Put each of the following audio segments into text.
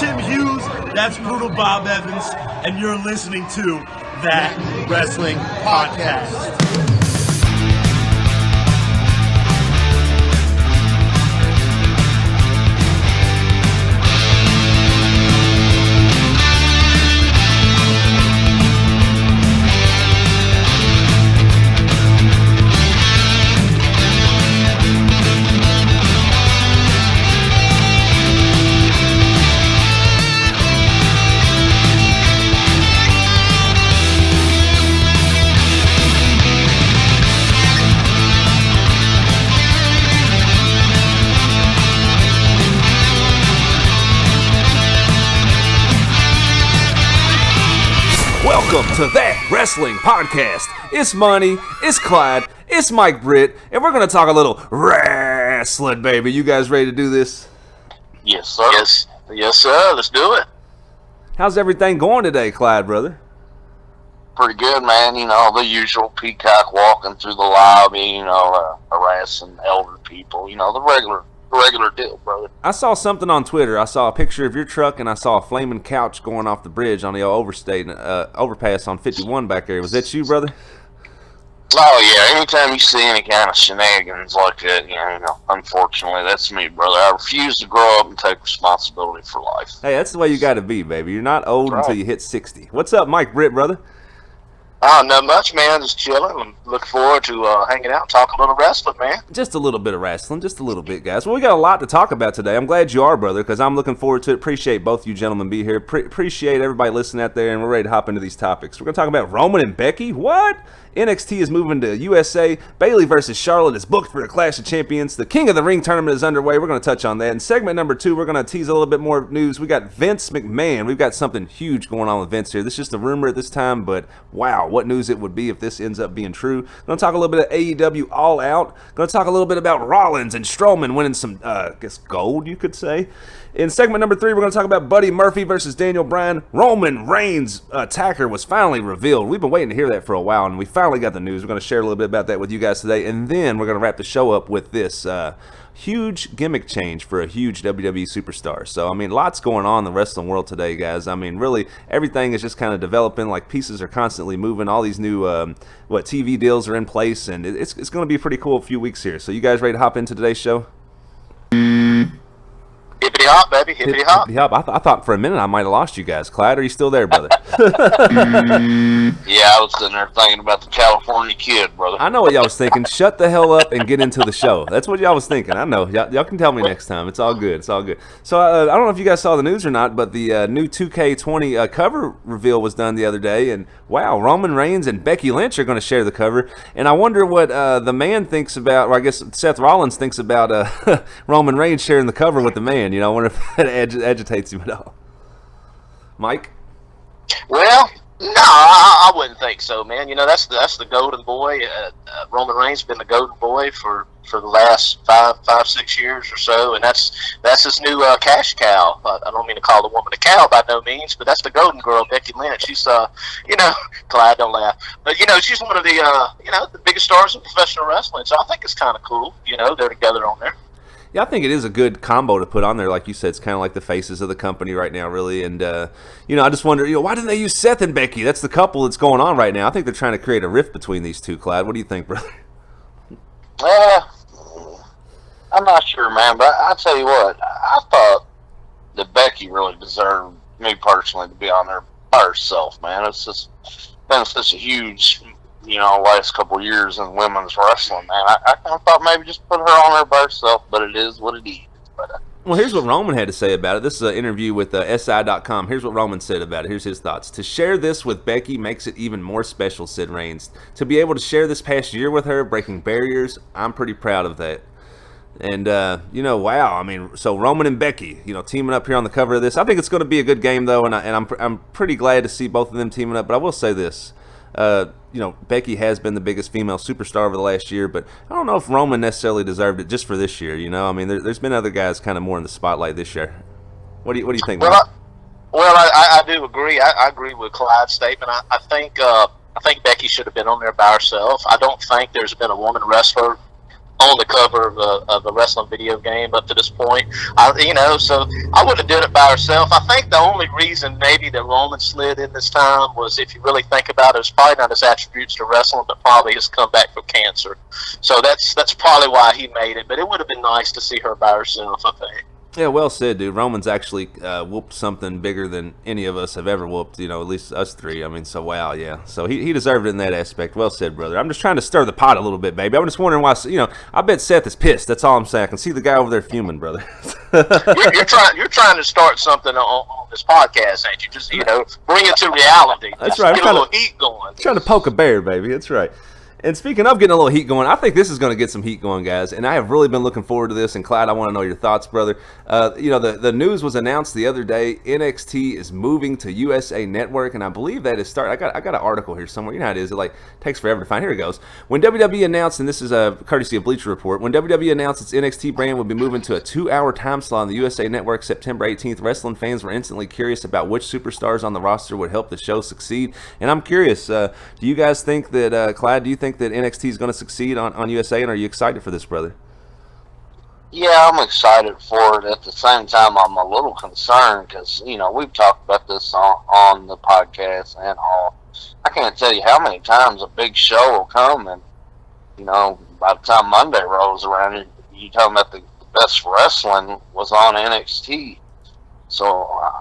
Tim Hughes, that's Brutal Bob Evans, and you're listening to That Wrestling Podcast. Welcome to That Wrestling Podcast. It's Money, it's Clyde, it's Mike Britt, and we're going to talk a little wrestling, baby. You guys ready to do this? Yes, sir. Yes, sir. Let's do it. How's everything going today, Clyde, brother? Pretty good, man. You know, the usual peacock walking through the lobby, you know, harassing elder people, you know, the regular deal, brother. I saw something on Twitter. I saw a picture of your truck, and I saw a flaming couch going off the bridge on the overpass on 51 back there. Was that you, brother? Oh, yeah. Anytime you see any kind of shenanigans like that, you know, unfortunately, that's me, brother. I refuse to grow up and take responsibility for life. Hey, that's the way you got to be, baby. You're not old until you hit 60. What's up, Mike Britt, brother? Oh, not much, man. Just chilling and looking forward to hanging out and talking a little wrestling, man. Just a little bit of wrestling, just a little bit, guys. Well, we got a lot to talk about today. I'm glad you are, brother, because I'm looking forward to it. Appreciate both you gentlemen being here. Appreciate everybody listening out there, and we're ready to hop into these topics. We're going to talk about Roman and Becky. What? NXT is moving to USA. Bayley versus Charlotte is booked for the Clash of Champions. The King of the Ring tournament is underway. We're going to touch on that. In segment number 2, we're going to tease a little bit more news. We got Vince McMahon. We've got something huge going on with Vince here. This is just a rumor at this time, but wow, what news it would be if this ends up being true. Going to talk a little bit of AEW All Out. Going to talk a little bit about Rollins and Strowman winning some, I guess, gold, you could say. In segment number 3, we're going to talk about Buddy Murphy versus Daniel Bryan. Roman Reigns' attacker was finally revealed. We've been waiting to hear that for a while, and we finally got the news. We're going to share a little bit about that with you guys today, and then we're going to wrap the show up with this huge gimmick change for a huge WWE superstar. So, I mean, lots going on in the wrestling world today, guys. I mean, really, everything is just kind of developing. Like, pieces are constantly moving. All these new, TV deals are in place, and it's going to be a pretty cool few weeks here. So, you guys ready to hop into today's show? Hippity hop, baby. Hippity hop. Hippity hop. I thought for a minute I might have lost you guys. Clyde, are you still there, brother? Yeah, I was sitting there thinking about the California kid, brother. I know what y'all was thinking. Shut the hell up and get into the show. That's what y'all was thinking. I know. Y'all can tell me next time. It's all good. It's all good. So I don't know if you guys saw the news or not, but the new 2K20 cover reveal was done the other day, and wow, Roman Reigns and Becky Lynch are going to share the cover. And I wonder what the man thinks about, or I guess Seth Rollins thinks about Roman Reigns sharing the cover with the man. You know, I wonder if that agitates him at all. Mike? Well, no, I wouldn't think so, man. You know, that's the golden boy. Roman Reigns been the golden boy for the last 5-6 years or so, and that's his new cash cow. I don't mean to call the woman a cow by no means, but that's the golden girl, Becky Lynch. She's you know, Clyde, don't laugh, but you know, she's one of the the biggest stars in professional wrestling. So I think it's kind of cool. You know, they're together on there. Yeah, I think it is a good combo to put on there. Like you said, it's kind of like the faces of the company right now, really. And, I just wonder, why didn't they use Seth and Becky? That's the couple that's going on right now. I think they're trying to create a rift between these two, Clyde. What do you think, brother? I'm not sure, man, but I'll tell you what. I thought that Becky really deserved, me personally, to be on there by herself, man. It's just been such a huge, last couple of years in women's wrestling, man. I kind of thought maybe just put her on there by herself, but it is what it is. But, well, here's what Roman had to say about it. This is an interview with SI.com. Here's what Roman said about it. Here's his thoughts. To share this with Becky makes it even more special, said Reigns. To be able to share this past year with her, breaking barriers, I'm pretty proud of that. And, wow. I mean, so Roman and Becky, teaming up here on the cover of this. I think it's going to be a good game, though, and I'm pretty glad to see both of them teaming up. But I will say this. Becky has been the biggest female superstar over the last year, but I don't know if Roman necessarily deserved it just for this year. I mean, there's been other guys kind of more in the spotlight this year. What do you think? Well, I do agree. I agree with Clyde's statement. I think Becky should have been on there by herself. I don't think there's been a woman wrestler on the cover of a wrestling video game up to this point. So I would have did it by herself. I think the only reason maybe that Roman slid in this time was, if you really think about it, it's probably not his attributes to wrestling, but probably his comeback from cancer. So that's probably why he made it. But it would have been nice to see her by herself, I think. Yeah, well said, dude. Roman's actually whooped something bigger than any of us have ever whooped, at least us three. I mean, so wow, yeah. So he deserved it in that aspect. Well said, brother. I'm just trying to stir the pot a little bit, baby. I'm just wondering why, I bet Seth is pissed. That's all I'm saying. I can see the guy over there fuming, brother. you're trying to start something on this podcast, ain't you? Just, bring it to reality. That's just right. Get a little heat going. Trying to poke a bear, baby. That's right. And speaking of getting a little heat going, I think this is going to get some heat going, guys. And I have really been looking forward to this. And Clyde, I want to know your thoughts, brother. The news was announced the other day. NXT is moving to USA Network, and I believe that is starting. I got an article here somewhere. You know how it is. It takes forever to find. Here it goes. When WWE announced, and this is a courtesy of Bleacher Report, when WWE announced its NXT brand would be moving to a 2-hour time slot on the USA Network September 18th, wrestling fans were instantly curious about which superstars on the roster would help the show succeed. And I'm curious, do you guys think that, Clyde, do you think that NXT is going to succeed on USA, and are you excited for this, brother? Yeah, I'm excited for it. At the same time, I'm a little concerned because, we've talked about this on the podcast and all. I can't tell you how many times a big show will come and, by the time Monday rolls around, you're talking about the best wrestling was on NXT. So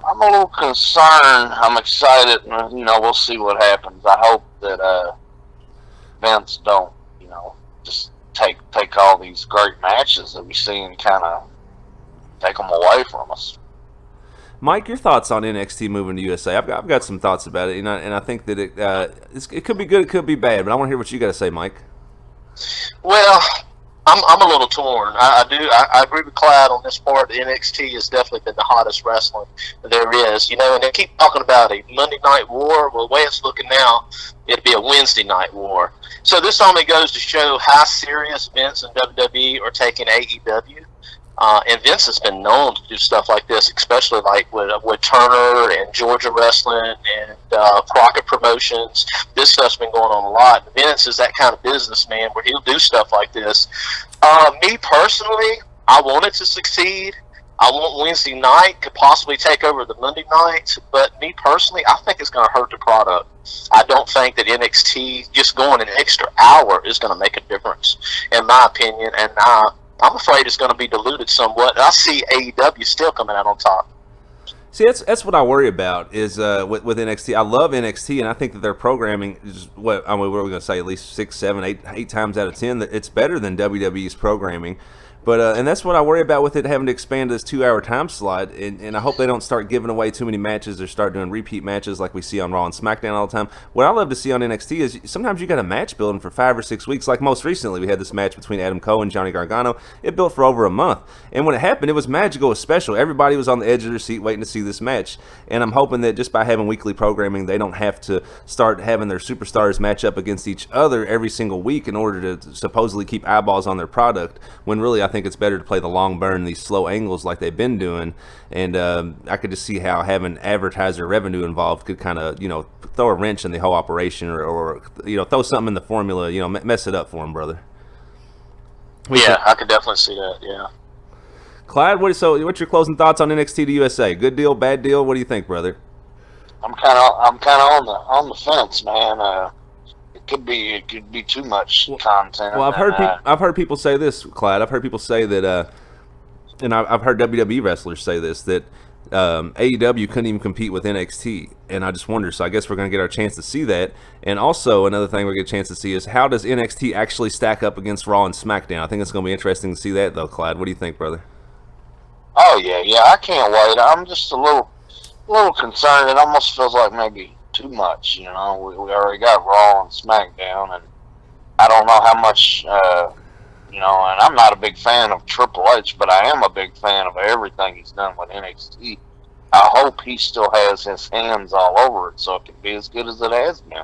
I'm a little concerned. I'm excited. We'll see what happens. I hope that Vince don't, just take all these great matches that we see and kind of take them away from us. Mike, your thoughts on NXT moving to USA? I've got some thoughts about it, and I think that it could be good, it could be bad, but I want to hear what you got to say, Mike. Well, I'm a little torn. I agree with Clyde on this part. NXT has definitely been the hottest wrestling there is. And they keep talking about a Monday Night War. Well, the way it's looking now, it'd be a Wednesday Night War. So this only goes to show how serious Vince and WWE are taking AEW. And Vince has been known to do stuff like this, especially with Turner and Georgia Wrestling and Crockett Promotions. This stuff's been going on a lot. Vince is that kind of businessman where he'll do stuff like this. Me personally, I want it to succeed. I want Wednesday night could possibly take over the Monday night, but me personally, I think it's going to hurt the product. I don't think that NXT just going an extra hour is going to make a difference, in my opinion, and I'm afraid it's going to be diluted somewhat. I see AEW still coming out on top. See, that's what I worry about is with NXT. I love NXT, and I think that their programming is what are we going to say? At least 6, 7, 8 times out of 10 that it's better than WWE's programming. But and that's what I worry about with it having to expand this 2-hour time slot. And I hope they don't start giving away too many matches or start doing repeat matches like we see on Raw and SmackDown all the time. What I love to see on NXT is sometimes you got a match building for 5 or 6 weeks. Like most recently, we had this match between Adam Cole and Johnny Gargano. It built for over a month. And when it happened, it was magical. It was special. Everybody was on the edge of their seat waiting to see this match. And I'm hoping that just by having weekly programming, they don't have to start having their superstars match up against each other every single week in order to supposedly keep eyeballs on their product, when really I think it's better to play the long burn, these slow angles like they've been doing. And I could just see how having advertiser revenue involved could kind of, throw a wrench in the whole operation or throw something in the formula, mess it up for them, brother. I could definitely see that, yeah. Clyde, what's your closing thoughts on NXT to USA? Good deal, bad deal? What do you think, brother? I'm kind of on the fence, man. It could be too much content. Well, I've heard people say this, Clyde. I've heard people say that, and I've heard WWE wrestlers say this, that AEW couldn't even compete with NXT, and I just wonder. So I guess we're going to get our chance to see that. And also another thing we get a chance to see is how does NXT actually stack up against Raw and SmackDown? I think it's going to be interesting to see that, though, Clyde. What do you think, brother? Oh yeah, I can't wait. I'm just a little concerned. It almost feels like maybe too much. We already got Raw and SmackDown, and I don't know how much. And I'm not a big fan of Triple H, but I am a big fan of everything he's done with NXT. I hope he still has his hands all over it, so it can be as good as it has been.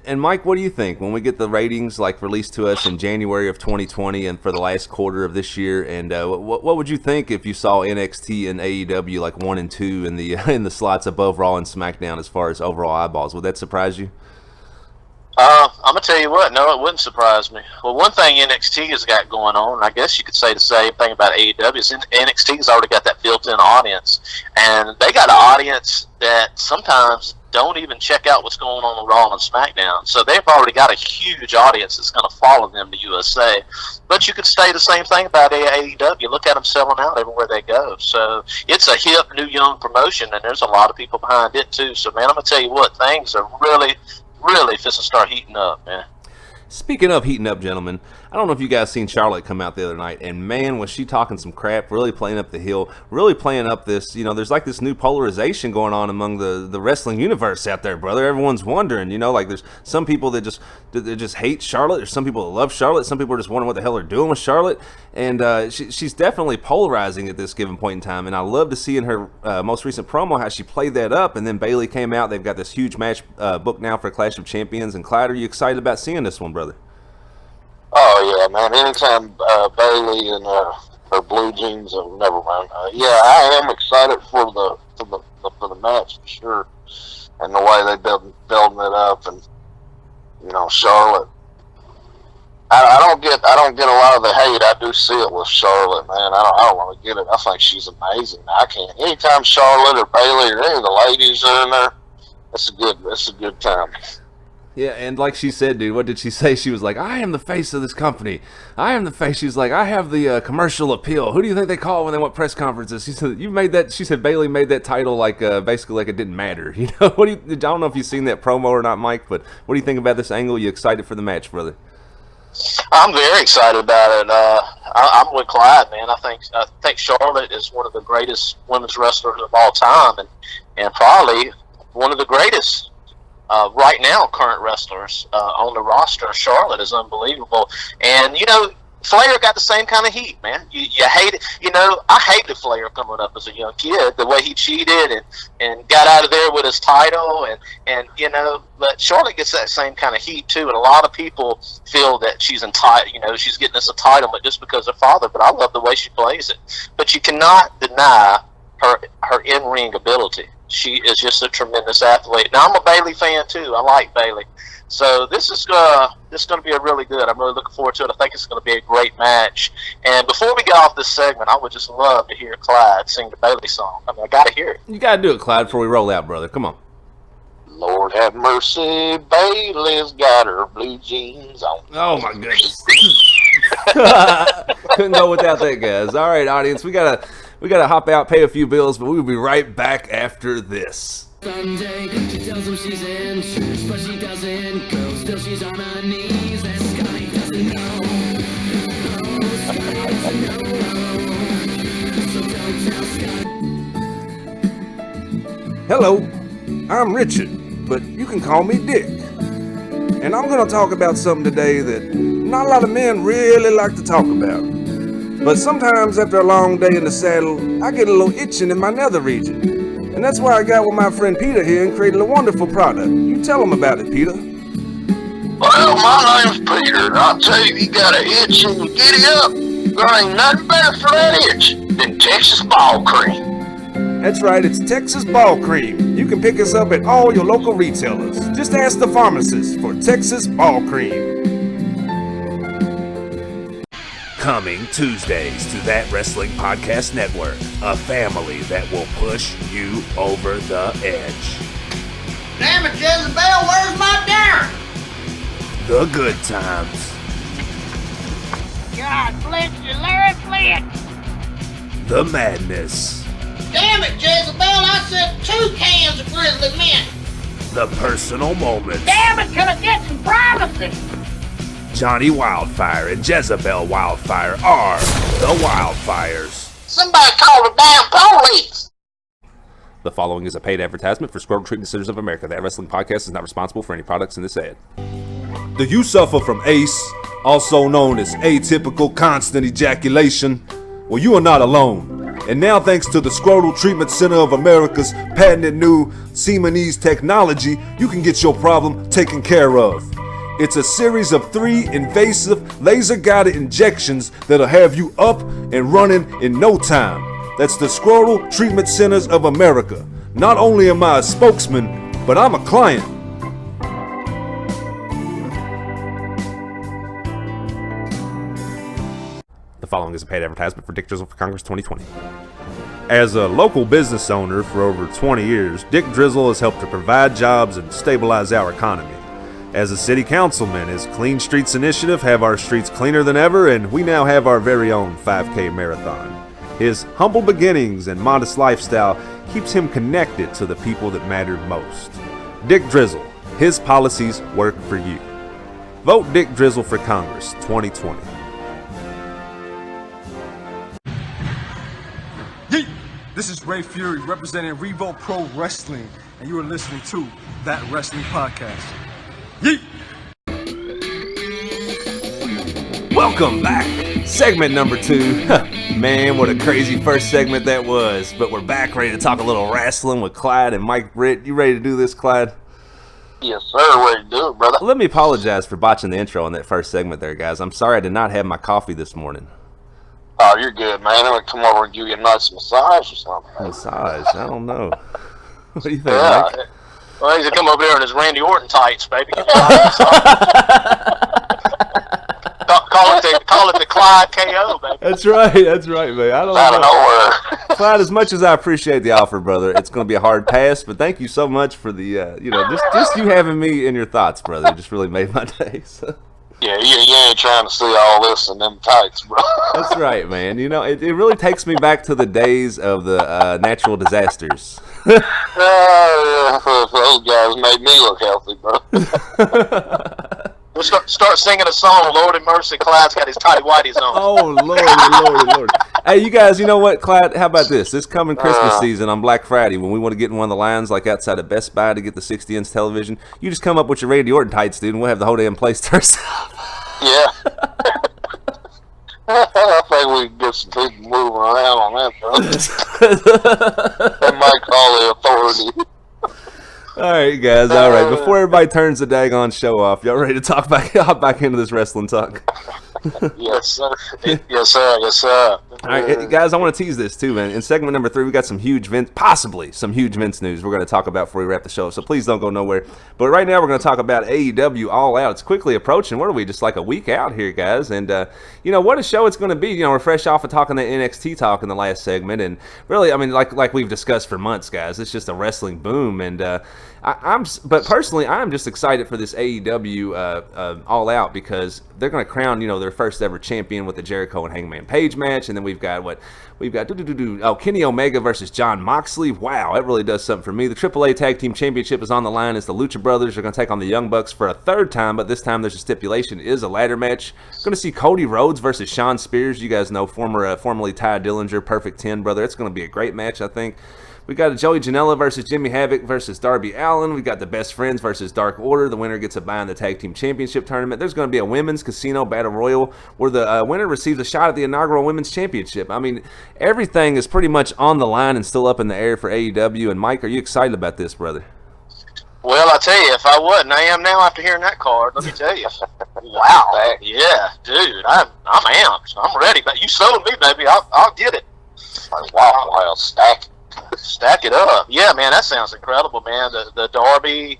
And Mike, what do you think when we get the ratings released to us in January of 2020 and for the last quarter of this year? And what would you think if you saw NXT and AEW 1 and 2 in the slots above Raw and SmackDown as far as overall eyeballs? Would that surprise you? I'm gonna tell you what. No, it wouldn't surprise me. Well, one thing NXT has got going on, I guess you could say the same thing about AEW, is NXT has already got that built-in audience, and they got an audience that sometimes don't even check out what's going on Raw and SmackDown. So they've already got a huge audience that's going to follow them to USA. But you could say the same thing about AEW. Look at them selling out everywhere they go. So it's a hip, new, young promotion, and there's a lot of people behind it too. So man, I'm gonna tell you what, things are really fixing to start heating up, man. Speaking of heating up, gentlemen, I don't know if you guys seen Charlotte come out the other night, and man, was she talking some crap, really playing up the hill, really playing up this, there's like this new polarization going on among the wrestling universe out there, brother. Everyone's wondering, like there's some people that just hate Charlotte, there's some people that love Charlotte, some people are just wondering what the hell they're doing with Charlotte, and she's definitely polarizing at this given point in time, and I love to see in her most recent promo how she played that up, and then Bayley came out. They've got this huge match booked now for Clash of Champions, and Clyde, are you excited about seeing this one, brother? Oh yeah, man! Anytime Bailey and her blue jeans, never mind. Yeah, I am excited for the match for sure, and the way they building it up, and Charlotte. I don't get a lot of the hate. I do see it with Charlotte, man. I don't want to get it. I think she's amazing. I can't. Anytime Charlotte or Bailey or any of the ladies are in there, it's a good time. Yeah, and like she said, dude, what did she say? She was like, I am the face of this company. I am the face. She's like, I have the commercial appeal. Who do you think they call when they want press conferences? She said, you made that. She said Bailey made that title like basically like it didn't matter. I don't know if you've seen that promo or not, Mike, but what do you think about this angle? You excited for the match, brother? I'm very excited about it. I'm with Clyde, man. I think Charlotte is one of the greatest women's wrestlers of all time, and probably one of the greatest. Right now, current wrestlers on the roster. Charlotte is unbelievable, and Flair got the same kind of heat, man. You hate it. I hated Flair coming up as a young kid, the way he cheated and got out of there with his title, and but Charlotte gets that same kind of heat too, and a lot of people feel that she's entitled. She's getting this entitlement just because of her father. But I love the way she plays it. But you cannot deny her in-ring ability. She is just a tremendous athlete. Now, I'm a Bayley fan, too. I like Bayley. So this is going to be a really good. I'm really looking forward to it. I think it's going to be a great match. And before we get off this segment, I would just love to hear Clyde sing the Bayley song. I mean, I got to hear it. You got to do it, Clyde, before we roll out, brother. Come on. Lord have mercy, Bayley's got her blue jeans on. Oh, my goodness. Couldn't go without that, guys. All right, audience, we gotta hop out, pay a few bills, but we'll be right back after this. Sunday, she tells him she's in church, but she doesn't go. Still, she's on her knees, and Scotty doesn't know. Oh, Scotty doesn't know. So don't tell Scotty. Hello, I'm Richard, but you can call me Dick. And I'm gonna talk about something today that not a lot of men really like to talk about. But sometimes after a long day in the saddle, I get a little itching in my nether region. And that's why I got with my friend Peter here and created a wonderful product. You tell him about it, Peter. Well, my name's Peter, and I'll tell you, you got an itch and you giddy up. There ain't nothing better for that itch than Texas Ball Cream. That's right, it's Texas Ball Cream. You can pick us up at all your local retailers. Just ask the pharmacist for Texas Ball Cream. Coming Tuesdays to That Wrestling Podcast Network, a family that will push you over the edge. Damn it, Jezebel, where's my dinner? The good times. God bless you, Larry Flint. The madness. Damn it, Jezebel, I said 2 cans of Grizzly Mint. The personal moments. Damn it, can I get some privacy? Johnny Wildfire and Jezebel Wildfire are the Wildfires. Somebody call the damn police. The following is a paid advertisement for Scrotal Treatment Centers of America. That Wrestling Podcast is not responsible for any products in this ad. Do you suffer from ACE, also known as atypical constant ejaculation? Well, you are not alone. And now, thanks to the Scrotal Treatment Center of America's patented new Semenese technology, you can get your problem taken care of. It's a series of 3 invasive laser-guided injections that'll have you up and running in no time. That's the Scrotal Treatment Centers of America. Not only am I a spokesman, but I'm a client. following is a paid advertisement for Dick Drizzle for Congress 2020. As a local business owner for over 20 years, Dick Drizzle has helped to provide jobs and stabilize our economy. As a city councilman, his Clean Streets initiative have our streets cleaner than ever, and we now have our very own 5K marathon. His humble beginnings and modest lifestyle keeps him connected to the people that matter most. Dick Drizzle, his policies work for you. Vote Dick Drizzle for Congress 2020. Yeet! This is Ray Fury representing Revo Pro Wrestling, and you are listening to That Wrestling Podcast. Yeet! Welcome back. Segment number 2. Man, what a crazy first segment that was. But we're back ready to talk a little wrestling with Clyde and Mike Britt. You ready to do this, Clyde? Yes, sir. Ready to do it, brother. Let me apologize for botching the intro on that first segment there, guys. I'm sorry I did not have my coffee this morning. Oh, you're good, man. I'm going to come over and give you a nice massage or something. Massage? I don't know. What do you think, Yeah. Mike? Well, he's gonna come over here in his Randy Orton tights, baby. Call it the Clyde KO, baby. That's right, man. I don't Out of know. nowhere. Clyde, as much as I appreciate the offer, brother, it's going to be a hard pass, but thank you so much for the, just you having me in your thoughts, brother. It just really made my day. So. Yeah, you ain't trying to see all this in them tights, bro. That's right, man. You know, it really takes me back to the days of the natural disasters. Those guys made me look healthy, bro. We'll start singing a song. Lord have mercy, Clyde's got his tight whities on. Oh, Lord. Hey, you guys, you know what, Clyde? How about this? This coming Christmas season on Black Friday, when we want to get in one of the lines, like outside of Best Buy to get the 60-inch television, you just come up with your Randy Orton tights, dude, and we'll have the whole damn place to ourselves. Yeah. I think we can get some people moving around on that, bro. They might call the authority. All right, guys. All right. Before everybody turns the daggone show off, y'all ready to hop back into this wrestling talk? Yes, sir. Yes, sir. Yes, sir. All right, guys. I want to tease this too, man. In segment number 3, we got possibly some huge Vince news we're going to talk about before we wrap the show. So please don't go nowhere. But right now, we're going to talk about AEW All Out. It's quickly approaching. What are we? Just like a week out here, guys. And what a show it's going to be. We're fresh off of talking that NXT talk in the last segment, and really, I mean, like we've discussed for months, guys. It's just a wrestling boom, and but personally, I'm just excited for this AEW All Out because they're going to crown, their first ever champion with the Jericho and Hangman Page match, and then we've got Kenny Omega versus Jon Moxley. Wow, that really does something for me. The AAA Tag Team Championship is on the line as the Lucha Brothers are going to take on the Young Bucks for a third time, but this time there's a stipulation. It is a ladder match. Going to see Cody Rhodes versus Shawn Spears. You guys know, formerly Ty Dillinger, Perfect 10 brother. It's going to be a great match, I think. We got Joey Janela versus Jimmy Havoc versus Darby Allin. We got the Best Friends versus Dark Order. The winner gets a bye in the Tag Team Championship tournament. There's going to be a Women's Casino Battle Royal where the winner receives a shot at the inaugural Women's Championship. I mean, everything is pretty much on the line and still up in the air for AEW. And Mike, are you excited about this, brother? Well, I tell you, if I wasn't, I am now after hearing that card. Let me tell you. Wow. Yeah, dude, I'm amped. I'm ready. But you sold me, baby. I'll get it. Wow, stack. Stack it up. Yeah, man, that sounds incredible, man. The Darby,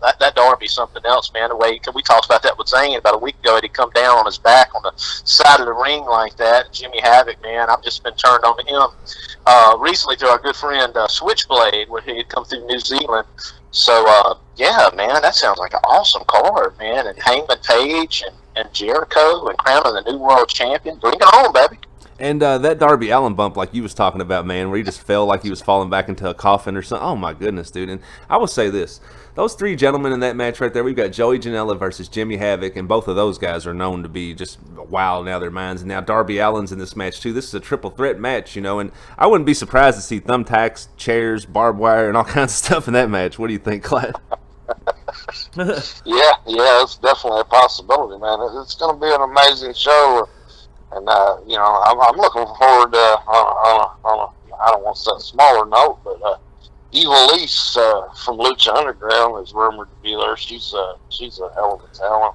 that Darby's something else, man. The way, cause we talked about that with Zayn about a week ago. He'd come down on his back on the side of the ring like that. Jimmy Havoc, man, I've just been turned on to him recently through our good friend Switchblade, where he had come through New Zealand. So, yeah, man, that sounds like an awesome card, man. And Hangman Page and Jericho and crowning the new world champion. Bring it on, baby. And that Darby Allin bump, like you was talking about, man, where he just fell like he was falling back into a coffin or something. Oh, my goodness, dude. And I will say this. Those three gentlemen in that match right there, we've got Joey Janela versus Jimmy Havoc, and both of those guys are known to be just wild out of their minds. And now Darby Allin's in this match, too. This is a triple threat match, and I wouldn't be surprised to see thumbtacks, chairs, barbed wire, and all kinds of stuff in that match. What do you think, Clyde? Yeah, it's definitely a possibility, man. It's going to be an amazing show. And, I'm looking forward to, I don't want to say a smaller note, but Evil Lise from Lucha Underground is rumored to be there. She's a hell of a talent.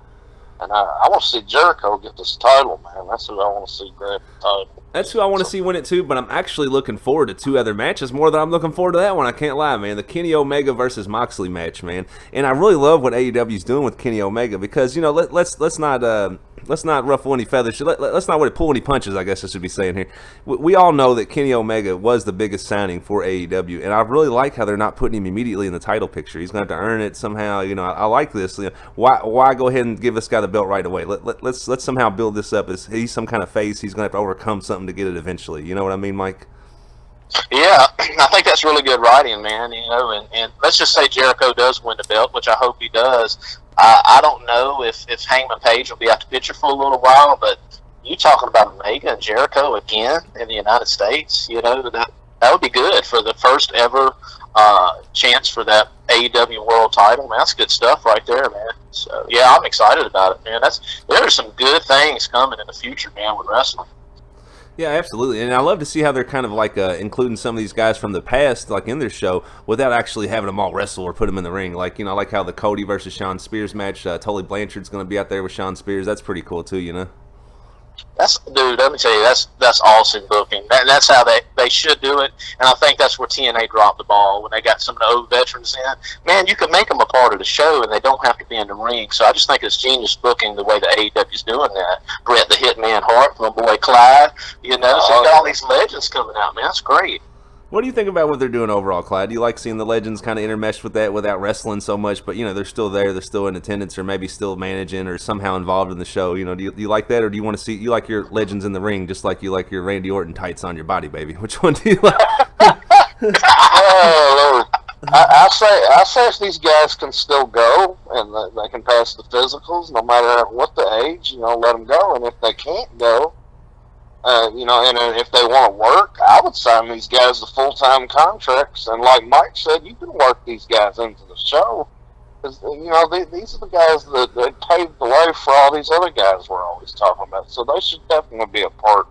And I want to see Jericho get this title, man. That's who I want to see grab the title. That's who I want to see win it too, but I'm actually looking forward to 2 other matches more than I'm looking forward to that one. I can't lie, man. The Kenny Omega versus Moxley match, man. And I really love what AEW's doing with Kenny Omega because, you know, let's not ruffle any feathers. Let's not pull any punches, I guess I should be saying here. We all know that Kenny Omega was the biggest signing for AEW, and I really like how they're not putting him immediately in the title picture. He's going to have to earn it somehow. You know, I like this. You know, why go ahead and give this guy the belt right away? Let's somehow build this up as he's some kind of face. He's going to have to overcome something to get it eventually. You know what I mean, Mike? Yeah, I think that's really good writing, man. You know, and let's just say Jericho does win the belt, which I hope he does. I don't know if Hangman Page will be out the picture for a little while, but you talking about Omega and Jericho again in the United States, you know, that would be good for the first ever chance for that AEW World Title. Man, that's good stuff right there, man. So yeah, I'm excited about it, man. There are some good things coming in the future, man, with wrestling. Yeah, absolutely, and I love to see how they're kind of like including some of these guys from the past, like in their show, without actually having them all wrestle or put them in the ring. Like, you know, like how the Cody versus Shawn Spears match, Tully Blanchard's going to be out there with Shawn Spears. That's pretty cool too, you know. Dude, let me tell you, that's awesome booking. That's how they should do it, and I think that's where TNA dropped the ball when they got some of the old veterans in. Man, you can make them a part of the show, and they don't have to be in the ring. So I just think it's genius booking the way the AEW's doing that. Bret the Hitman Hart, my boy Clyde, you know, so you got all these legends coming out, man. That's great. What do you think about what they're doing overall, Clyde? Do you like seeing the legends kind of intermeshed with that without wrestling so much, but, you know, they're still there, they're still in attendance, or maybe still managing or somehow involved in the show? You know, do you like that, or do you want to see, you like your legends in the ring just like you like your Randy Orton tights on your body, baby? Which one do you like? I say if these guys can still go and they can pass the physicals, no matter what the age, you know, let them go. And if they can't go, you know, and if they want to work, I would sign these guys to full-time contracts. And like Mike said, you can work these guys into the show. Because, you know, these are the guys that paved the way for all these other guys we're always talking about. So they should definitely be a part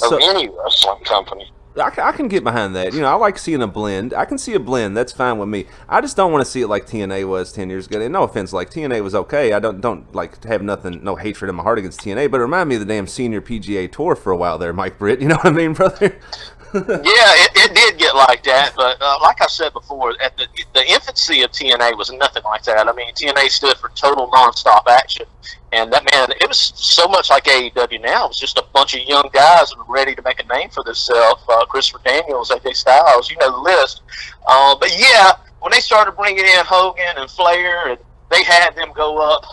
of any wrestling company. I can get behind that. You know, I like seeing a blend. I can see a blend. That's fine with me. I just don't want to see it like TNA was 10 years ago. And no offense, like TNA was okay. I don't like have no hatred in my heart against TNA, but it reminded me of the damn senior PGA Tour for a while there, Mike Britt. You know what I mean, brother? Yeah, it did get like that, but like I said before, at the infancy of TNA was nothing like that. I mean, TNA stood for total nonstop action, and that, man, it was so much like AEW now. It was just a bunch of young guys who were ready to make a name for themselves. Christopher Daniels, AJ Styles, you know the list. But yeah, when they started bringing in Hogan and Flair, and they had them go up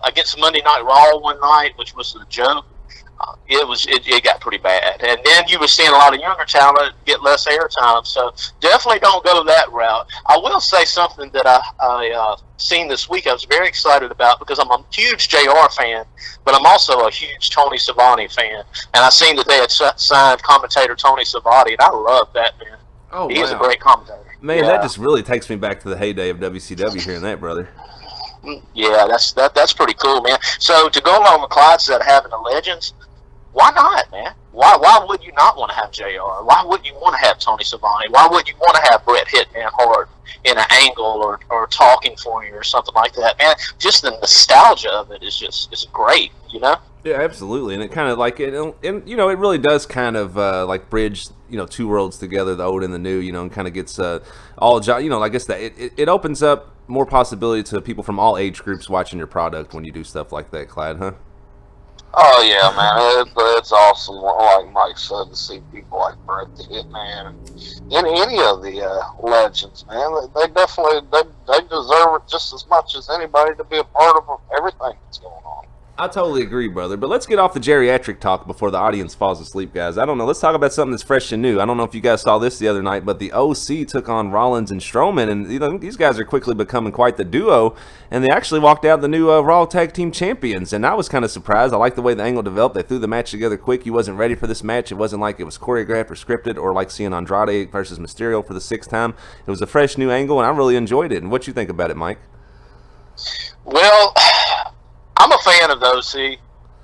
against Monday Night Raw one night, which was a joke. It got pretty bad, and then you were seeing a lot of younger talent get less airtime. So definitely don't go that route. I will say something that I seen this week. I was very excited about because I'm a huge JR fan, but I'm also a huge Tony Schiavone fan, and I seen that they had signed commentator Tony Schiavone, and I love that man. Oh, he's a great commentator. Man, that just really takes me back to the heyday of WCW hearing that, brother. Yeah, that's pretty cool, man. So to go along with Clyde said having the legends. Why not, man? Why would you not want to have JR? Why wouldn't you want to have Tony Schiavone? Why wouldn't you want to have Bret Hitman Hart in an angle or talking for you or something like that, man? Just the nostalgia of it is great, you know? Yeah, absolutely, and it kind of like it, and you know, it really does kind of like bridge, you know, two worlds together, the old and the new, you know, and kind of gets all, you know, I guess that it opens up more possibility to people from all age groups watching your product when you do stuff like that, Clyde, huh? Oh yeah, man, it's awesome. Like Mike said, to see people like Bret the Hitman and any of the legends, man, they definitely they deserve it just as much as anybody to be a part of everything that's going on. I totally agree, brother. But let's get off the geriatric talk before the audience falls asleep, guys. I don't know. Let's talk about something that's fresh and new. I don't know if you guys saw this the other night, but the OC took on Rollins and Strowman, and you know these guys are quickly becoming quite the duo. And they actually walked out the new Raw Tag Team Champions, and I was kind of surprised. I like the way the angle developed. They threw the match together quick. You wasn't ready for this match. It wasn't like it was choreographed or scripted, or like seeing Andrade versus Mysterio for the 6th time. It was a fresh new angle, and I really enjoyed it. And what you think about it, Mike? Well, I'm a fan of the OC.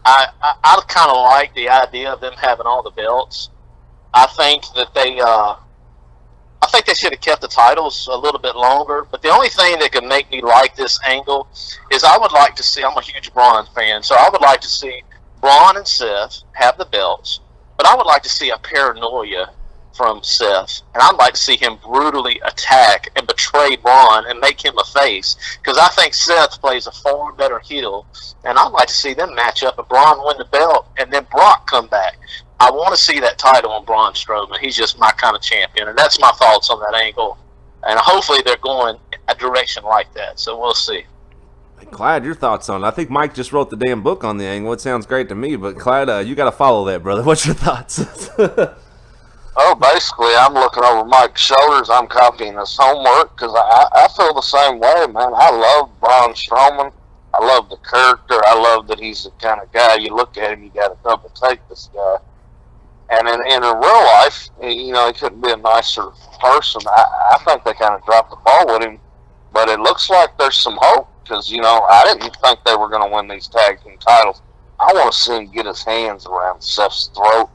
I kind of like the idea of them having all the belts. I think that they should have kept the titles a little bit longer. But the only thing that could make me like this angle is I would like to see. I'm a huge Braun fan, so I would like to see Braun and Seth have the belts, but I would like to see a paranoia from Seth, and I'd like to see him brutally attack and betray Braun and make him a face, because I think Seth plays a far better heel, and I'd like to see them match up and Braun win the belt and then Brock come back. I want to see that title on Braun Strowman. He's just my kind of champion, and that's my thoughts on that angle, and hopefully they're going a direction like that, so we'll see. Clyde, your thoughts on it? I think Mike just wrote the damn book on the angle. It sounds great to me, but Clyde, you got to follow that, brother. What's your thoughts? Oh, basically, I'm looking over Mike's shoulders. I'm copying his homework because I feel the same way, man. I love Braun Strowman. I love the character. I love that he's the kind of guy you look at him, you got to double take this guy. And in real life, you know, he couldn't be a nicer person. I think they kind of dropped the ball with him, but it looks like there's some hope because, you know, I didn't think they were going to win these tag team titles. I want to see him get his hands around Seth's throat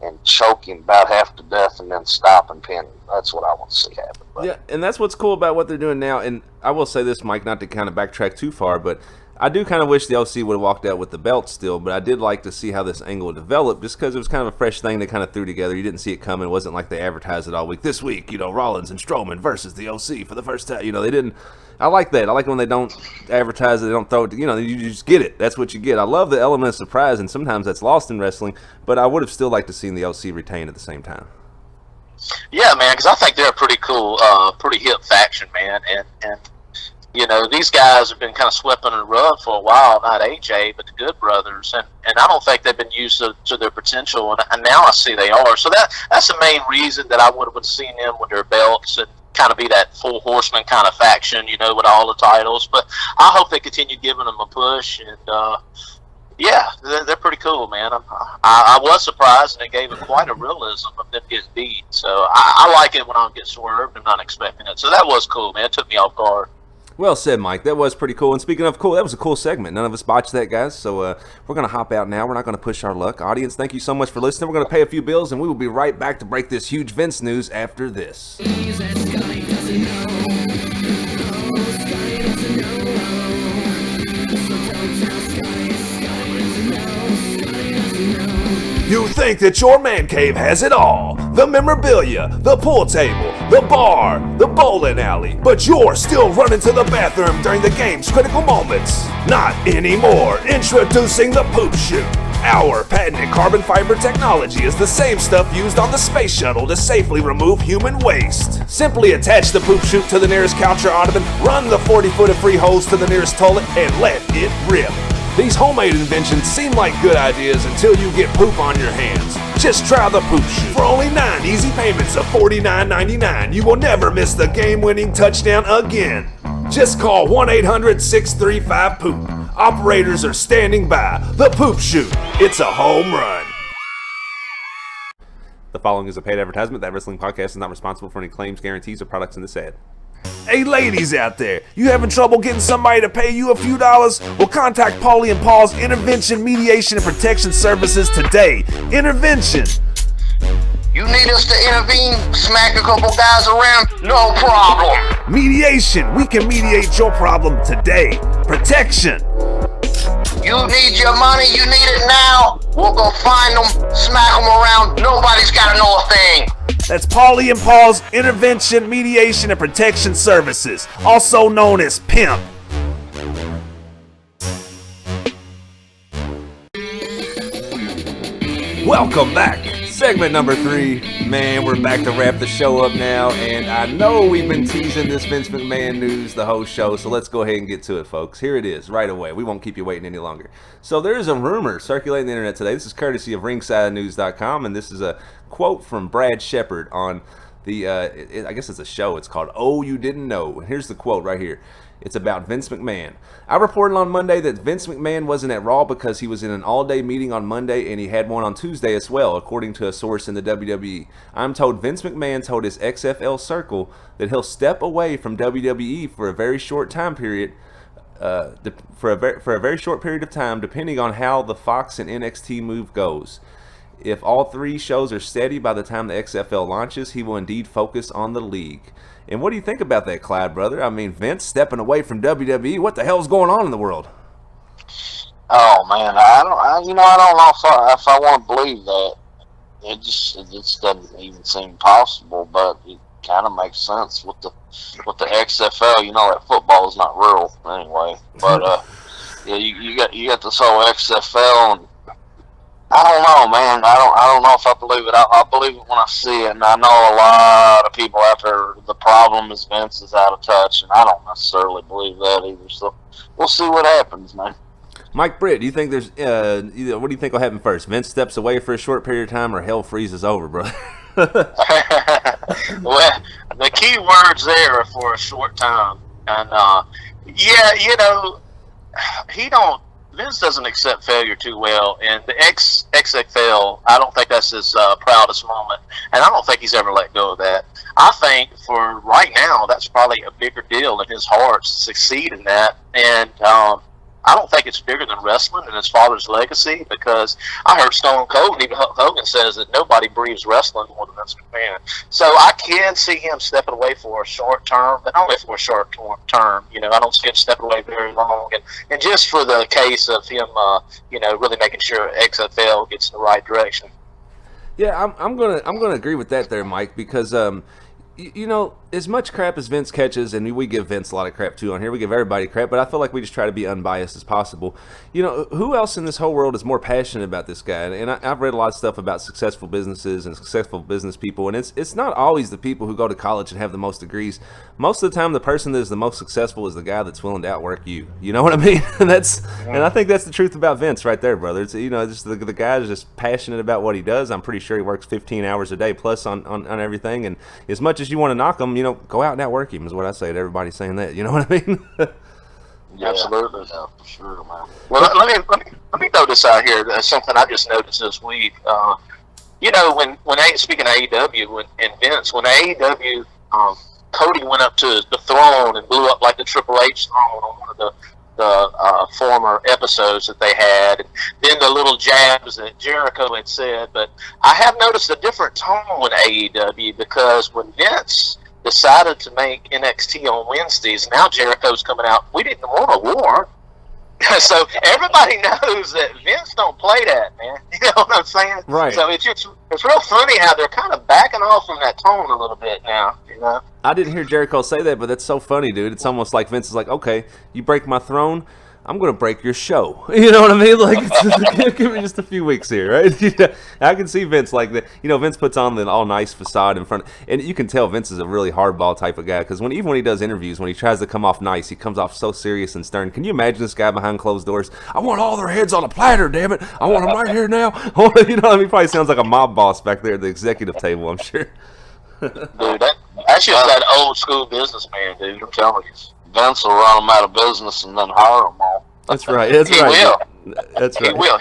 and choke him about half to death and then stop and pin him. That's what I want to see happen. But yeah, and that's what's cool about what they're doing now. And I will say this, Mike, not to kind of backtrack too far, but I do kind of wish the OC would have walked out with the belt still, but I did like to see how this angle developed just because it was kind of a fresh thing they kind of threw together. You didn't see it coming. It wasn't like they advertised it all week. This week, you know, Rollins and Strowman versus the OC for the first time. You know, they didn't. I like that. I like when they don't advertise it, they don't throw it. You know, you just get it. That's what you get. I love the element of surprise, and sometimes that's lost in wrestling, but I would have still liked to see the OC retain at the same time. Yeah, man, because I think they're a pretty cool, pretty hip faction, man, and you know, these guys have been kind of swept under the rug for a while, not AJ, but the Good Brothers, and I don't think they've been used to their potential, and now I see they are. So that's the main reason that I would have seen them with their belts and kind of be that full horseman kind of faction, you know, with all the titles. But I hope they continue giving them a push, and yeah, they're pretty cool, man. I was surprised, and it gave it quite a realism of them getting beat. So I like it when I get swerved. I'm not expecting it. So that was cool, man. It took me off guard. Well said, Mike. That was pretty cool. And speaking of cool, that was a cool segment. None of us botched that, guys. So we're going to hop out now. We're not going to push our luck. Audience, thank you so much for listening. We're going to pay a few bills, and we will be right back to break this huge Vince news after this. You think that your man cave has it all. The memorabilia, the pool table, the bar, the bowling alley. But you're still running to the bathroom during the game's critical moments. Not anymore. Introducing the Poop Chute. Our patented carbon fiber technology is the same stuff used on the space shuttle to safely remove human waste. Simply attach the Poop Chute to the nearest couch or ottoman, run the 40-foot of free hose to the nearest toilet, and let it rip. These homemade inventions seem like good ideas until you get poop on your hands. Just try the Poop Chute. For only 9 easy payments of $49.99, you will never miss the game-winning touchdown again. Just call 1-800-635-POOP. Operators are standing by. The Poop Chute. It's a home run. The following is a paid advertisement. That Wrestling Podcast is not responsible for any claims, guarantees, or products in this ad. Hey ladies out there, you having trouble getting somebody to pay you a few dollars? Well, contact Paulie and Paul's Intervention, Mediation, and Protection Services today. Intervention. you need us to intervene, smack a couple guys around, no problem. Mediation. We can mediate your problem today. Protection. You need your money, you need it now. We'll go find them, smack them around. Nobody's got to know a thing. That's Paulie and Paul's Intervention, Mediation, and Protection Services, also known as PIMP. Welcome back. Segment number 3. Man, we're back to wrap the show up now, and I know we've been teasing this Vince McMahon news the whole show, so let's go ahead and get to it, folks. Here it is, right away. We won't keep you waiting any longer. So there is a rumor circulating the internet today. This is courtesy of ringsidenews.com, and this is a quote from Brad Shepard on the, I guess it's a show. It's called Oh You Didn't Know. Here's the quote right here. It's about Vince McMahon. I reported on Monday that Vince McMahon wasn't at Raw because he was in an all-day meeting on Monday and he had one on Tuesday as well, according to a source in the WWE. I'm told Vince McMahon told his XFL circle that he'll step away from WWE for a very short time period, for a very short period of time, depending on how the Fox and NXT move goes. If all 3 shows are steady by the time the XFL launches, he will indeed focus on the league. And what do you think about that, Clyde, brother? I mean, Vince stepping away from WWE. What the hell's going on in the world? Oh man, I don't know if I want to believe that. It just doesn't even seem possible, but it kind of makes sense with the XFL. You know that football is not real anyway, but yeah, you got this whole XFL, and I don't know, man. I don't know if I believe it. I believe it when I see it, and I know a lot of people out there. The problem is Vince is out of touch, and I don't necessarily believe that either. So we'll see what happens, man. Mike Britt, do you think there's what do you think will happen first? Vince steps away for a short period of time, or hell freezes over, brother? Well, the key words there are for a short time, and yeah, you know, Vince doesn't accept failure too well, and the XFL, I don't think that's his proudest moment, and I don't think he's ever let go of that. I think for right now, that's probably a bigger deal in his heart to succeed in that, and I don't think it's bigger than wrestling and his father's legacy, because I heard Stone Cold and even Hulk Hogan says that nobody breathes wrestling more than Vince McMahon. So I can see him stepping away for a short term, but only for a short term. You know, I don't see him stepping away very long, and just for the case of him, you know, really making sure XFL gets in the right direction. Yeah, I'm gonna agree with that there, Mike, because you know, as much crap as Vince catches, and we give Vince a lot of crap too on here, we give everybody crap, but I feel like we just try to be unbiased as possible. You know, who else in this whole world is more passionate about this guy? And I've read a lot of stuff about successful businesses and successful business people, and it's not always the people who go to college and have the most degrees. Most of the time, the person that is the most successful is the guy that's willing to outwork you. You know what I mean? And I think that's the truth about Vince right there, brother. It's, you know, just the guy is just passionate about what he does. I'm pretty sure he works 15 hours a day plus on everything, and as much as you want to knock him, you know, go out and outwork him is what I say to everybody saying that. You know what I mean? Yeah, absolutely, yeah, for sure, man. Well, let me throw this out here. That's something I just noticed this week. You know, speaking of AEW and Vince, when AEW, Cody went up to the throne and blew up like the Triple H throne on one of the former episodes that they had, and then the little jabs that Jericho had said. But I have noticed a different tone with AEW, because when Vince decided to make NXT on Wednesdays, now Jericho's coming out, we didn't want a war. So everybody knows that Vince don't play that, man. You know what I'm saying? Right. So it's real funny how they're kind of backing off from that tone a little bit now, you know? I didn't hear Jericho say that, but that's so funny, dude. It's almost like Vince is like, okay, you break my throne, I'm going to break your show. You know what I mean? Like, give me just a few weeks here, right? You know, I can see Vince like that. You know, Vince puts on the all nice facade in front, and you can tell Vince is a really hardball type of guy, because even when he does interviews, when he tries to come off nice, he comes off so serious and stern. Can you imagine this guy behind closed doors? I want all their heads on a platter, damn it. I want them right here now. You know what I mean? He probably sounds like a mob boss back there at the executive table, I'm sure. Dude, that's just that old school businessman, dude. I'm telling you. Vince will run them out of business and then hire them all. That's right. That's He right. will. That's right. He will.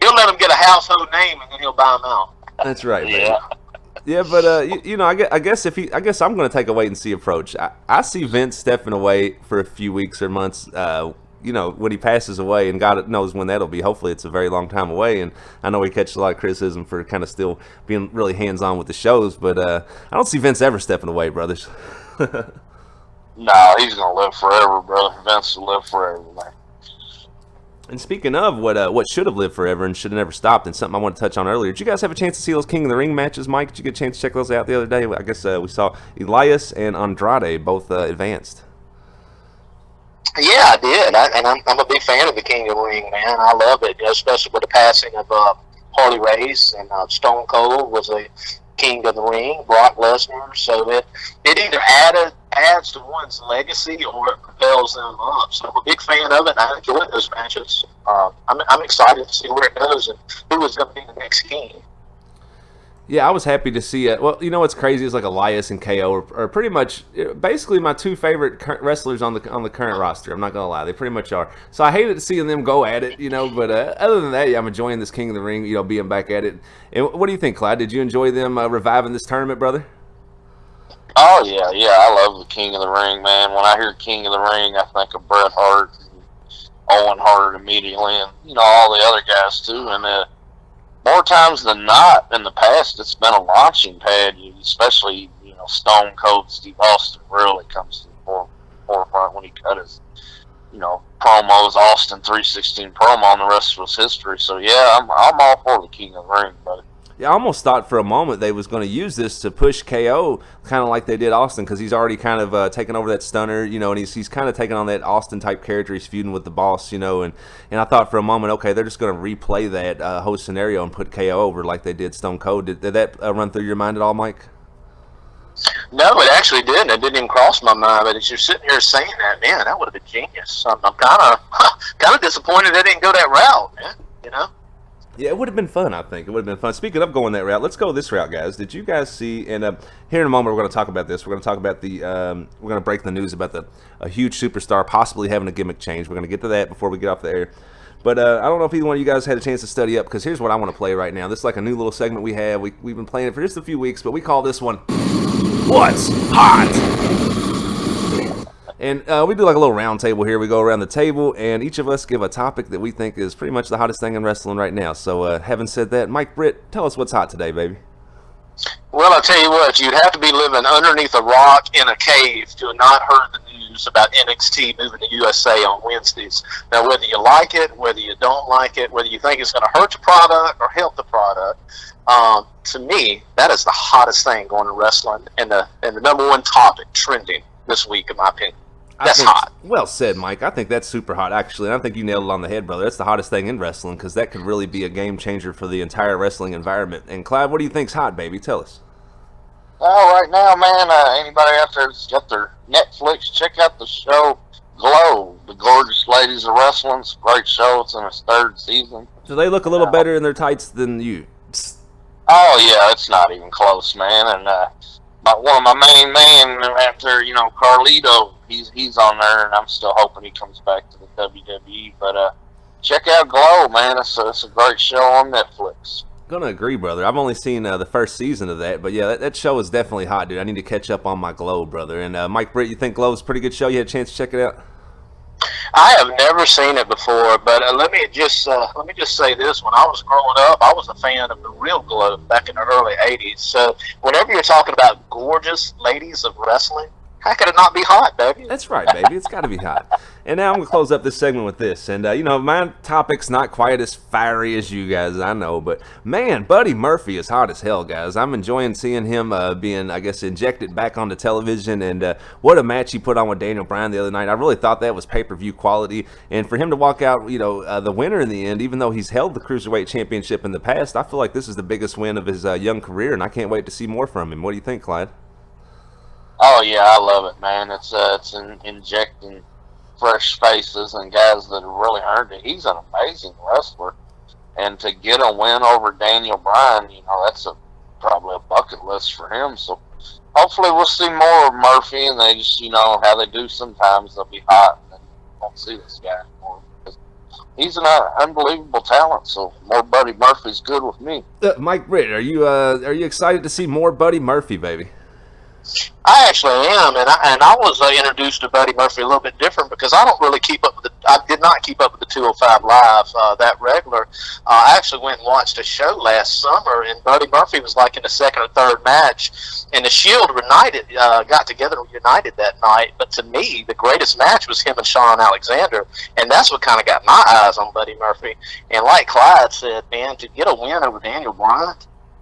He'll let them get a household name, and then he'll buy them out. That's right, man. Yeah, but you know, I guess I'm going to take a wait and see approach. I see Vince stepping away for a few weeks or months. You know, when he passes away, and God knows when that'll be. Hopefully, it's a very long time away. And I know he catches a lot of criticism for kind of still being really hands-on with the shows, but I don't see Vince ever stepping away, brothers. No, he's gonna live forever, brother. Vince will live forever, man. And speaking of what should have lived forever and should have never stopped, and something I want to touch on earlier, did you guys have a chance to see those King of the Ring matches, Mike? Did you get a chance to check those out the other day? I guess we saw Elias and Andrade both advanced. Yeah, I did. I'm a big fan of the King of the Ring, man. I love it, especially with the passing of Harley Race, and Stone Cold was a King of the Ring, Brock Lesnar. So it either adds to one's legacy or it propels them up. So I'm a big fan of it, and I enjoyed those matches. I'm excited to see where it goes and who is going to be the next king. Yeah, I was happy to see it. Well, you know what's crazy is like Elias and KO are pretty much basically my two favorite wrestlers on the current roster. I'm not gonna lie, they pretty much are. So I hated seeing them go at it, you know. But other than that, yeah, I'm enjoying this King of the Ring, you know, being back at it. And what do you think, Clyde? Did you enjoy them reviving this tournament, brother? Oh yeah, I love the King of the Ring, man. When I hear King of the Ring, I think of Bret Hart, and Owen Hart immediately, and you know all the other guys too. And more times than not in the past, it's been a launching pad. Especially, you know, Stone Cold Steve Austin really comes to the forefront when he cut his, you know, promos, Austin 316 promo, and the rest was history. So yeah, I'm all for the King of the Ring, buddy. I almost thought for a moment they was going to use this to push KO, kind of like they did Austin, because he's already kind of taken over that stunner, you know, and he's kind of taken on that Austin type character. He's feuding with the boss, you know, and I thought for a moment, okay, they're just going to replay that whole scenario and put KO over like they did Stone Cold. Did that run through your mind at all, Mike? No, it actually didn't. It didn't even cross my mind. But as you're sitting here saying that, man, that would have been genius. I'm kind of disappointed they didn't go that route, man. You know. Yeah, it would have been fun, I think. It would have been fun. Speaking of going that route, let's go this route, guys. Did you guys see, and here in a moment we're going to talk about this. We're going to talk about we're going to break the news about a huge superstar possibly having a gimmick change. We're going to get to that before we get off the air. But I don't know if either one of you guys had a chance to study up, because here's what I want to play right now. This is like a new little segment we have. We've been playing it for just a few weeks, but we call this one, What's Hot? And we do like a little round table here. We go around the table, and each of us give a topic that we think is pretty much the hottest thing in wrestling right now. So having said that, Mike Britt, tell us what's hot today, baby. Well, I'll tell you what, you'd have to be living underneath a rock in a cave to have not heard the news about NXT moving to USA on Wednesdays. Now, whether you like it, whether you don't like it, whether you think it's going to hurt the product or help the product, to me, that is the hottest thing going to wrestling and the number one topic trending this week, in my opinion. That's hot. Well said, Mike. I think that's super hot, actually. And I think you nailed it on the head, brother. That's the hottest thing in wrestling, because that could really be a game changer for the entire wrestling environment. And Clyde, what do you think's hot, baby? Tell us. Well, right now, man, anybody out there that's got their Netflix, check out the show Glow, The Gorgeous Ladies of Wrestling. It's a great show. It's in its 3rd season. Do they look a little better in their tights than you? Oh, yeah, it's not even close, man. And one of my main men out there, you know, Carlito, he's on there, and I'm still hoping he comes back to the WWE. But check out Glow, man. It's a great show on Netflix. Gonna agree, brother. I've only seen the first season of that, but yeah, that show is definitely hot, dude. I need to catch up on my Glow, brother. And Mike Britt, you think Glow's a pretty good show? You had a chance to check it out? I have never seen it before, but let me just say this: when I was growing up, I was a fan of the real Glow back in the early '80s. So whenever you're talking about gorgeous ladies of wrestling, how could it not be hot, baby? That's right, baby. It's got to be hot. And now I'm going to close up this segment with this. And, you know, my topic's not quite as fiery as you guys, I know. But, man, Buddy Murphy is hot as hell, guys. I'm enjoying seeing him being, I guess, injected back onto television. And what a match he put on with Daniel Bryan the other night. I really thought that was pay-per-view quality. And for him to walk out, you know, the winner in the end, even though he's held the Cruiserweight Championship in the past, I feel like this is the biggest win of his young career. And I can't wait to see more from him. What do you think, Clyde? Oh yeah, I love it, man. It's injecting fresh faces and guys that have really earned it. He's an amazing wrestler, and to get a win over Daniel Bryan, you know, that's probably a bucket list for him. So hopefully we'll see more of Murphy, and they just, you know, how they do sometimes, they'll be hot and then you won't see this guy anymore. He's an unbelievable talent, so more Buddy Murphy's good with me. Mike Britt, are you excited to see more Buddy Murphy, baby? I actually am, and I was introduced to Buddy Murphy a little bit different because I don't really keep up with I did not keep up with the 205 Live that regular. I actually went and watched a show last summer, and Buddy Murphy was like in the 2nd or 3rd match, and the Shield got together and united that night. But to me, the greatest match was him and Shawn Alexander, and that's what kind of got my eyes on Buddy Murphy. And like Clyde said, man, to get a win over Daniel Bryan,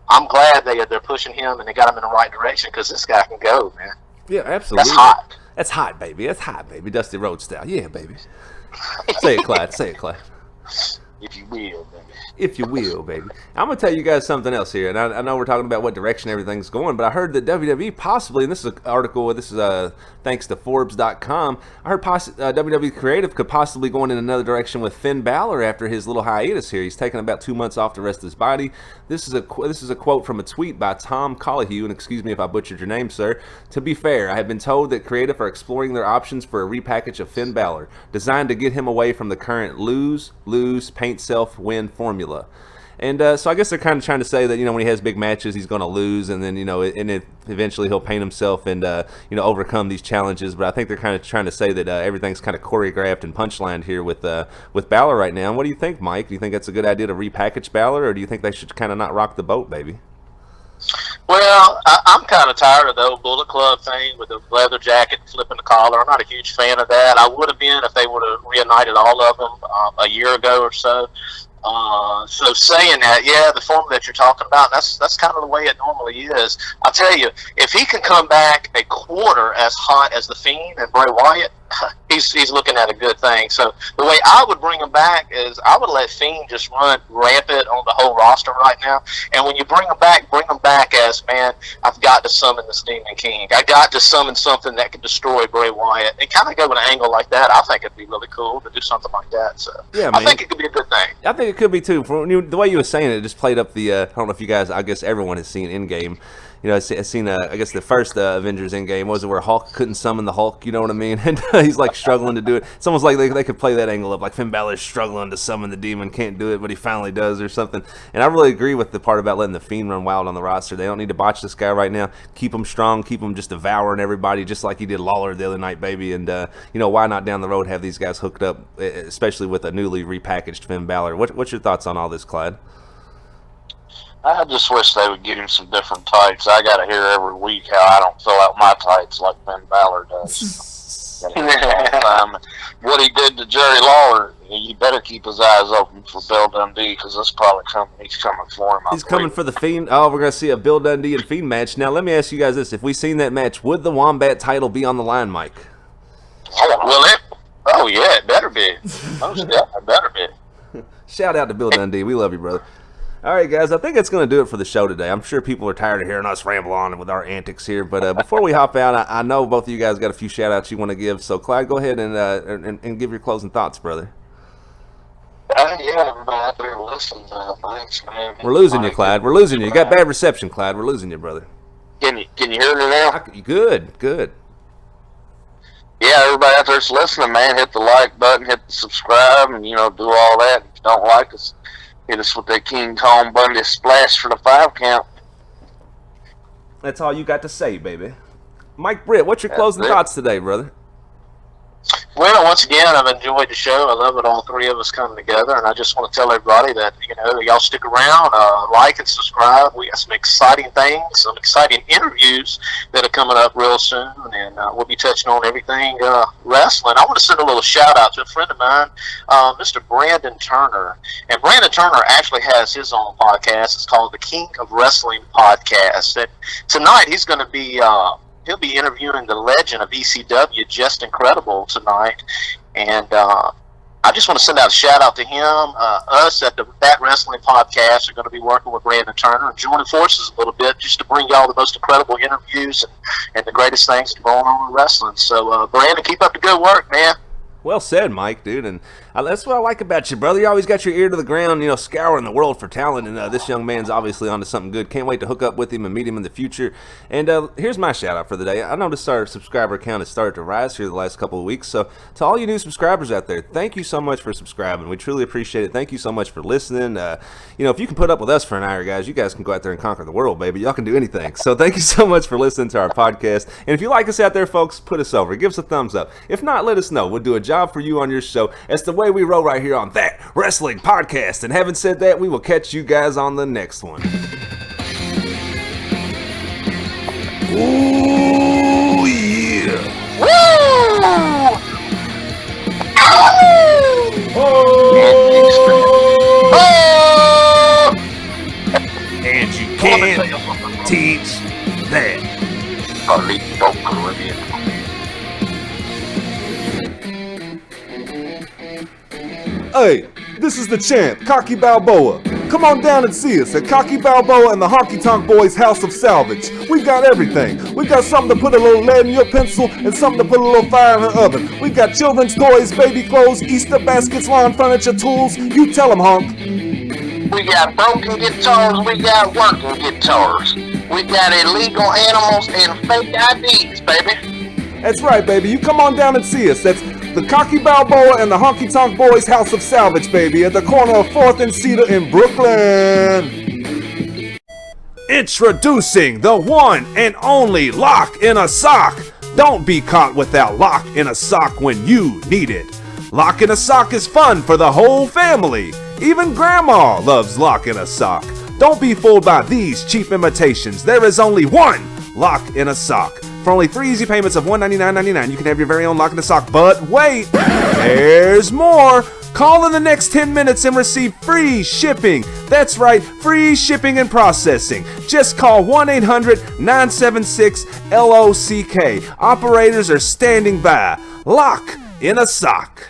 I'm glad they're pushing him and they got him in the right direction because this guy can go, man. Yeah, absolutely. That's hot. That's hot, baby. That's hot, baby. Dusty Rhodes style. Yeah, baby. Say it, Clyde. Say it, Clyde. If you will, baby. If you will, baby. I'm going to tell you guys something else here. And I know we're talking about what direction everything's going, but I heard that WWE possibly, and this is an article, this is thanks to Forbes.com, I heard WWE Creative could possibly go in another direction with Finn Balor after his little hiatus here. He's taken about 2 months off to rest his body. This is a quote from a tweet by Tom Collahue, and excuse me if I butchered your name, sir. To be fair, I have been told that Creative are exploring their options for a repackage of Finn Balor, designed to get him away from the current lose, paint self, win formula. And so I guess they're kind of trying to say that, you know, when he has big matches, he's going to lose, and then, you know, eventually he'll paint himself and, you know, overcome these challenges. But I think they're kind of trying to say that everything's kind of choreographed and punchlined here with Balor right now. And what do you think, Mike? Do you think that's a good idea to repackage Balor, or do you think they should kind of not rock the boat, baby? Well, I'm kind of tired of the old Bullet Club thing with the leather jacket flipping the collar. I'm not a huge fan of that. I would have been if they would have reunited all of them a year ago or so. So saying that, yeah, the form that you're talking about, that's kind of the way it normally is. I'll tell you, if he can come back a quarter as hot as the Fiend and Bray Wyatt, he's looking at a good thing. So the way I would bring him back is I would let Fiend just run rampant on the whole roster right now. And when you bring him back as, man, I've got to summon this Demon King. I got to summon something that can destroy Bray Wyatt. And kind of go with an angle like that. I think it'd be really cool to do something like that. So yeah, I think it could be a good thing. I think it could be too. The way you were saying it, just played up the. I don't know if you guys. I guess everyone has seen Endgame. You know, I've seen. I guess the first Avengers Endgame was it where Hulk couldn't summon the Hulk. You know what I mean? And he's like struggling to do it. It's almost like they could play that angle up, like Finn Balor's struggling to summon the demon, can't do it, but he finally does or something. And I really agree with the part about letting the Fiend run wild on the roster. They don't need to botch this guy right now. Keep him strong. Keep him just devouring everybody, just like he did Lawler the other night, baby. And you know, why not down the road have these guys hooked up, especially with a newly repackaged Finn Balor? What's your thoughts on all this, Clyde? I just wish they would give him some different tights. I got to hear every week how I don't fill out my tights like Finn Balor does. What he did to Jerry Lawler, you better keep his eyes open for Bill Dundee because that's probably coming. He's coming for him. He's coming for the Fiend. Oh, we're going to see a Bill Dundee and Fiend match. Now, let me ask you guys this. If we seen that match, would the Wombat title be on the line, Mike? Will it? Oh, yeah, it better be. It better be. Shout out to Bill Dundee. We love you, brother. All right, guys, I think that's going to do it for the show today. I'm sure people are tired of hearing us ramble on with our antics here. But before we hop out, I know both of you guys got a few shout-outs you want to give. So, Clyde, go ahead and give your closing thoughts, brother. Yeah, everybody out there listening. Thanks, man. We're losing you, Clyde. We're losing you. You got bad reception, Clyde. We're losing you, brother. Can you hear me now? Good. Yeah, everybody out there's listening, man. Hit the like button, hit the subscribe, and, do all that. If you don't like us, hit us with that King Kong Bundy splash for the 5 count. That's all you got to say, baby. Mike Britt, what's your closing thoughts today, brother? Well, once again, I've enjoyed the show. I love it, all three of us coming together, and I just want to tell everybody that, y'all stick around, like and subscribe. We got some exciting things, some exciting interviews that are coming up real soon, and we'll be touching on everything wrestling. I want to send a little shout-out to a friend of mine, Mr. Brandon Turner, and Brandon Turner actually has his own podcast. It's called the King of Wrestling Podcast, and tonight he's going to be he'll be interviewing the legend of ECW, Just Incredible, tonight. And I just want to send out a shout-out to him. Us at That Wrestling Podcast are going to be working with Brandon Turner and joining forces a little bit just to bring y'all the most incredible interviews and the greatest things going on in wrestling. So, Brandon, keep up the good work, man. Well said, Mike, dude, and that's what I like about you, brother. You always got your ear to the ground, scouring the world for talent, and this young man's obviously onto something good. Can't wait to hook up with him and meet him in the future. And here's my shout-out for the day. I noticed our subscriber count has started to rise here the last couple of weeks, so to all you new subscribers out there, thank you so much for subscribing. We truly appreciate it. Thank you so much for listening. If you can put up with us for an hour, guys, you guys can go out there and conquer the world, baby. Y'all can do anything. So thank you so much for listening to our podcast. And if you like us out there, folks, put us over. Give us a thumbs up. If not, let us know. We'll do a job for you on your show. That's the way we roll right here on That Wrestling Podcast. And having said that, we will catch you guys on the next one. Oh, yeah. Woo! And you can't teach that. Hey, this is the champ, Cocky Balboa. Come on down and see us at Cocky Balboa and the Honky Tonk Boys House of Salvage. We got everything. We got something to put a little lead in your pencil and something to put a little fire in the oven. We got children's toys, baby clothes, Easter baskets, lawn furniture, tools. You tell them, honk. We got broken guitars, we got working guitars. We got illegal animals and fake IDs, baby. That's right, baby. You come on down and see us. That's the Cocky Balboa and the Honky Tonk Boys House of Salvage, baby, at the corner of 4th and Cedar in Brooklyn. Introducing the one and only Lock in a Sock. Don't be caught without Lock in a Sock when you need it. Lock in a Sock is fun for the whole family. Even Grandma loves Lock in a Sock. Don't be fooled by these cheap imitations. There is only one Lock in a Sock. For only 3 easy payments of $199.99, you can have your very own Lock in a Sock. But wait, there's more. Call in the next 10 minutes and receive free shipping. That's right, free shipping and processing. Just call 1-800-976-LOCK. Operators are standing by. Lock in a sock.